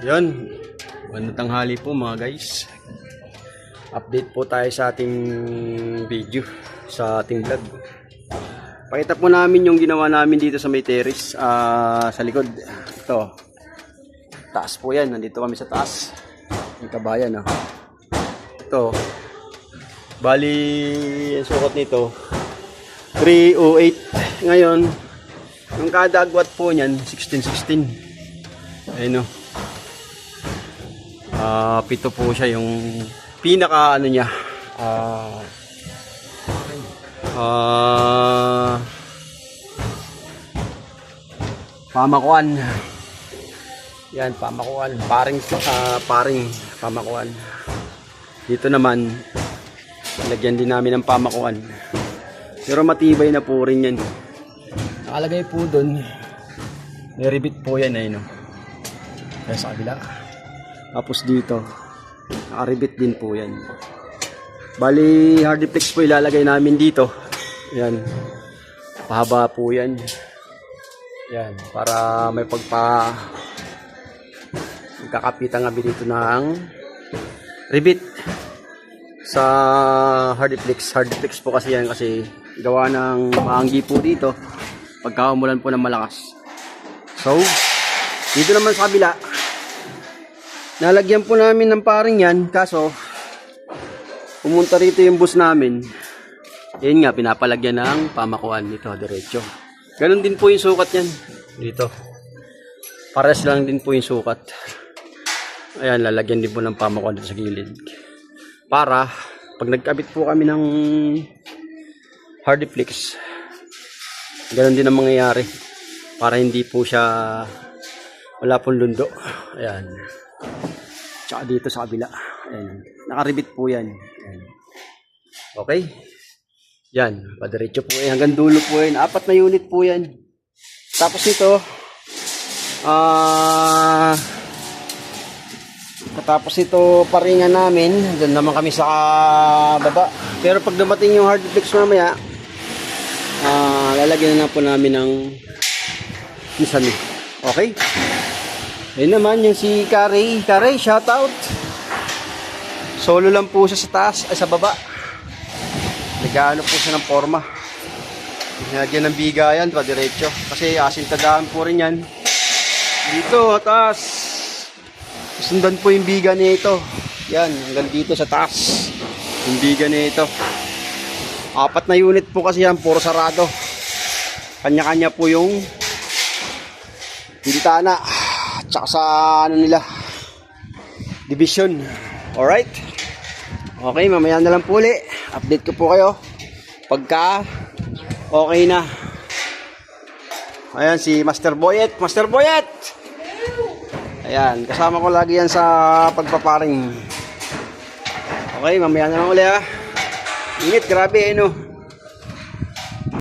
Yun, magandang tanghali po mga guys. Update po tayo sa ating video, sa ating vlog. Pakita po namin yung ginawa namin dito sa may terrace, sa likod. Ito, taas po yan, nandito kami sa taas. Yung kabayan. Ito, bali, ang sukat nito 308. Ngayon, yung kada agwat po niyan 1616. Ayun o. Pito po siya yung pinaka ano niya. Pamakuan. Yan, pamakuan. Paring pamakuan. Dito naman, lagyan din namin ng pamakuan. Pero matibay na po rin yan. Nakalagay po doon. Niribit po yan ayun. Kaya sa kabila. Tapos dito, nakaribit din po yan. Bali, hardiplex po ilalagay namin dito. Yan. Pahaba po yan. Yan. Para may magkakapitan nga dito ng ribit sa hardiplex. Hardiplex po kasi yan kasi gawa ng maanggi po dito pagka umulan po ng malakas. So, dito naman sa kabila, nalagyan po namin ng paring yan, kaso pumunta rito yung bus namin. Yan nga, pinapalagyan ng pamakuan dito, diretso. Ganon din po yung sukat yan. Dito. Pares lang din po yung sukat. Ayan, lalagyan din po ng pamakuan dito sa gilid. Para, pag nagkabit po kami ng hardiplex, ganon din ang mangyayari. Para hindi po siya, wala pong lundo. Ayan. Tsaka dito sa kabila. Ayan. Nakaribit po yan. Ayan. Okay. Yan. Padiretso po yan. Hanggang dulo po yan. 4 na unit po yan. Tapos ito. Katapos ito paringan namin. Doon naman kami sa baba. Pero pag dumating yung hardiplex mamaya, lalagyan na po namin ng misami. Okay. Ayun naman yung si Carey. Carey, shout out. Solo lang po siya sa taas, ay sa baba. Nag-ano po siya ng forma. Nilagyan ng bigayan, diretso. Kasi asintadahan po rin yan. Dito, taas. Sundan po yung biga niya ito. Yan, hanggang dito sa taas. Yung biga niya ito. 4 na unit po kasi yan, puro sarado. Kanya-kanya po yung bintana. Tsaka sa ano nila, division. Alright. Okay, mamaya na lang po ulit. Update ko po kayo pagka okay na. Ayan si Master Boyet. Master Boyet! Ayan, kasama ko lagi yan sa pagpaparing. Okay, mamaya na lang ulit ha. Init, grabe no.